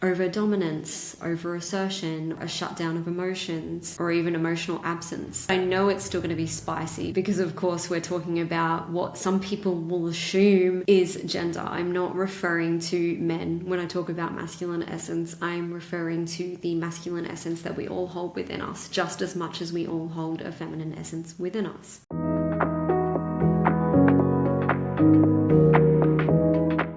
over dominance, over assertion, a shutdown of emotions, or even emotional absence. I know it's still going to be spicy because of course we're talking about what some people will assume is gender. I'm not referring to men when I talk about masculine essence. I'm referring to the masculine essence that we all hold within us, just as much as we all hold a feminine essence within us.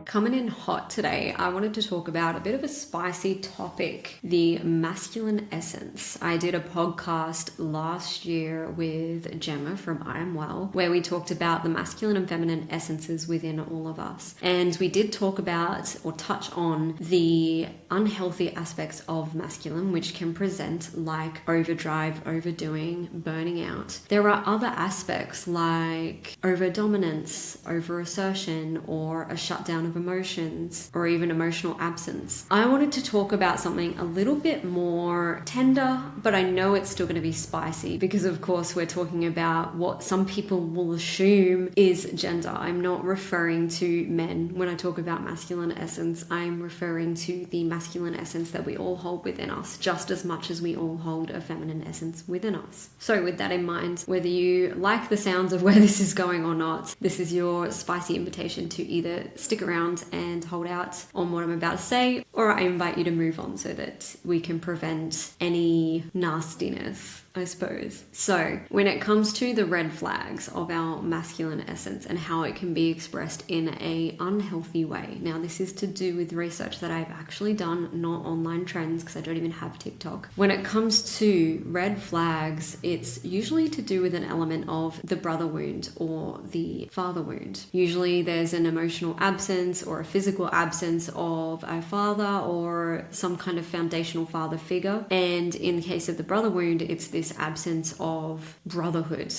Coming in hot today, I wanted to talk about a bit of a spicy topic, the masculine essence. I did a podcast last year with Gemma from I Am Well, where we talked about the masculine and feminine essences within all of us. And we did talk about or touch on the unhealthy aspects of masculine, which can present like overdrive, overdoing, burning out. There are other aspects like over dominance, over assertion, or a shutdown of emotions, or even emotional absence. I wanted to talk about something a little bit more tender, but I know it's still going to be spicy because of course we're talking about what some people will assume is gender. I'm not referring to men when I talk about masculine essence. I'm referring to the masculine essence that we all hold within us, just as much as we all hold a feminine essence within us. So with that in mind, whether you like the sounds of where this is going or not, this is your spicy invitation to either stick around and hold out on what I'm about to say, or I invite you to move on so that we can prevent any nastiness, I suppose. So when it comes to the red flags of our masculine essence and how it can be expressed in a unhealthy way. Now this is to do with research that I've actually done, not online trends, because I don't even have TikTok. When it comes to red flags, it's usually to do with an element of the brother wound or the father wound. Usually there's an emotional absence or a physical absence of a father or some kind of foundational father figure. And in the case of the brother wound, it's this absence of brotherhood,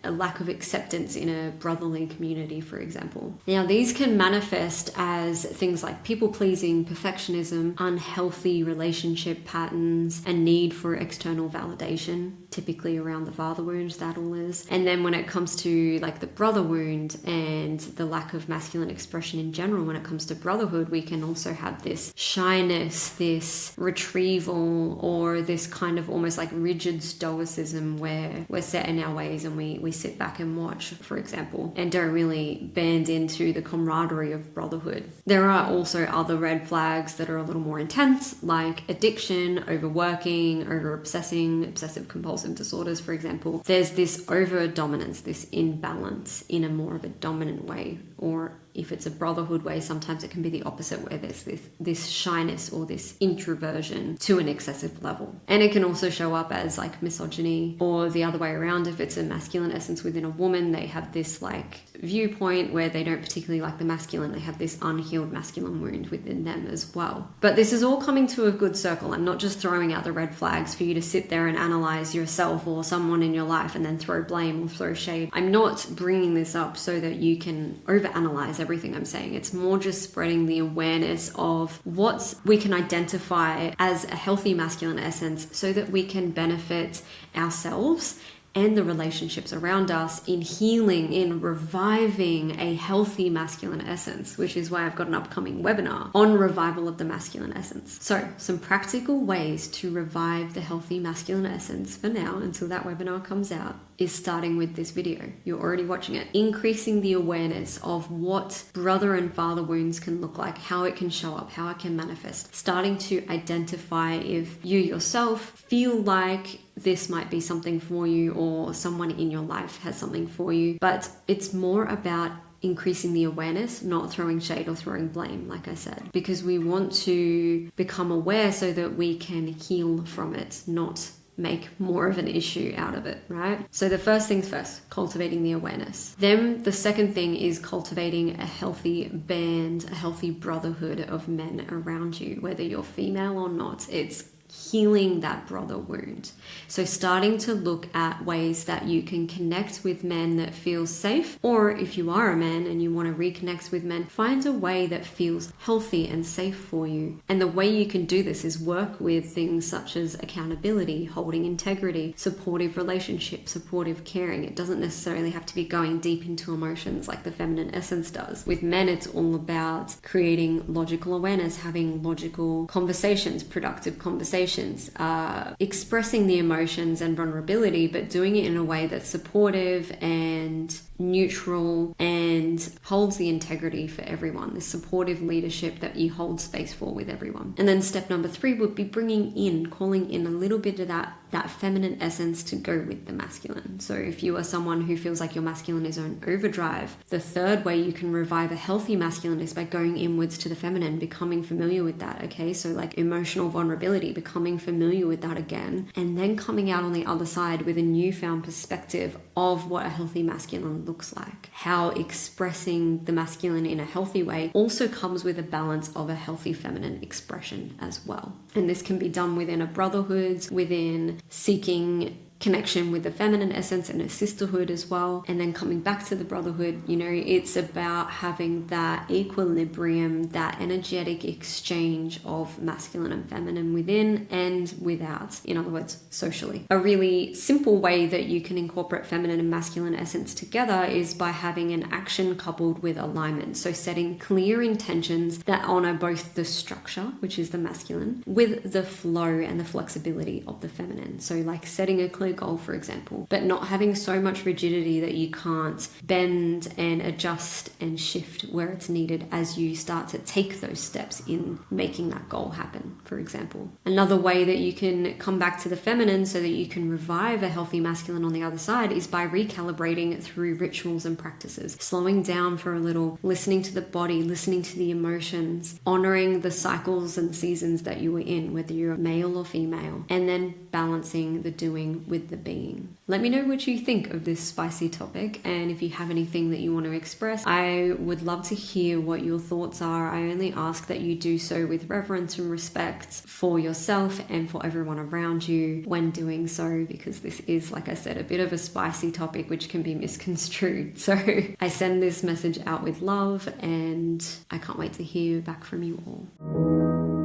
a lack of acceptance in a brotherly community, for example. Now, these can manifest as things like people-pleasing, perfectionism, unhealthy relationship patterns, a need for external validation, typically around the father wound, that all is. And then when it comes to like the brother wound and the lack of masculine expression in general, when it comes to brotherhood, we can also have this shyness, this retrieval, or this kind of almost like rigid stoicism where we're set in our ways and we sit back and watch, for example, and don't really band into the camaraderie of brotherhood. There are also other red flags that are a little more intense, like addiction, overworking, over-obsessing, obsessive compulsive disorders, for example. There's this over-dominance, this imbalance in a more of a dominant way, or if it's a brotherhood way, sometimes it can be the opposite, where there's this shyness or this introversion to an excessive level. And it can also show up as like misogyny, or the other way around. If it's a masculine essence within a woman, they have this like viewpoint where they don't particularly like the masculine. They have this unhealed masculine wound within them as well. But this is all coming to a good circle. I'm not just throwing out the red flags for you to sit there and analyze yourself or someone in your life and then throw blame or throw shade. I'm not bringing this up so that you can overanalyze everything I'm saying. It's more just spreading the awareness of what we can identify as a healthy masculine essence so that we can benefit ourselves and the relationships around us in healing, in reviving a healthy masculine essence, which is why I've got an upcoming webinar on revival of the masculine essence. So some practical ways to revive the healthy masculine essence for now until that webinar comes out is starting with this video. You're already watching it. Increasing the awareness of what brother and father wounds can look like, how it can show up, how it can manifest. Starting to identify if you yourself feel like this might be something for you or someone in your life has something for you. But it's more about increasing the awareness, not throwing shade or throwing blame, like I said, because we want to become aware so that we can heal from it, not make more of an issue out of it, right? So the first things first, cultivating the awareness. Then the second thing is cultivating a healthy band, a healthy brotherhood of men around you, whether you're female or not. It's healing that brother wound. So starting to look at ways that you can connect with men that feels safe, or if you are a man and you want to reconnect with men, find a way that feels healthy and safe for you. And the way you can do this is work with things such as accountability, holding integrity, supportive relationships, supportive caring. It doesn't necessarily have to be going deep into emotions like the feminine essence does. With men, it's all about creating logical awareness, having logical conversations, productive conversations, expressing the emotions and vulnerability, but doing it in a way that's supportive and neutral and holds the integrity for everyone. This supportive leadership that you hold space for with everyone. And then step number 3 would be calling in a little bit of that feminine essence to go with the masculine. So if you are someone who feels like your masculine is on overdrive, the third way you can revive a healthy masculine is by going inwards to the feminine, becoming familiar with that. Okay, so like emotional vulnerability, becoming familiar with that again, and then coming out on the other side with a newfound perspective of what a healthy masculine looks like. How expressing the masculine in a healthy way also comes with a balance of a healthy feminine expression as well. And this can be done within a brotherhood, within seeking connection with the feminine essence and a sisterhood as well. And then coming back to the brotherhood, it's about having that equilibrium, that energetic exchange of masculine and feminine within and without, in other words, socially. A really simple way that you can incorporate feminine and masculine essence together is by having an action coupled with alignment. So setting clear intentions that honor both the structure, which is the masculine, with the flow and the flexibility of the feminine. So like setting a clear goal, for example, but not having so much rigidity that you can't bend and adjust and shift where it's needed as you start to take those steps in making that goal happen, for example. Another way that you can come back to the feminine so that you can revive a healthy masculine on the other side is by recalibrating through rituals and practices, slowing down for a little, listening to the body, listening to the emotions, honoring the cycles and seasons that you were in, whether you're male or female, and then balancing the doing with the being. Let me know what you think of this spicy topic, and if you have anything that you want to express, I would love to hear what your thoughts are. I only ask that you do so with reverence and respect for yourself and for everyone around you when doing so, because this is, like I said, a bit of a spicy topic which can be misconstrued. So I send this message out with love, and I can't wait to hear back from you all.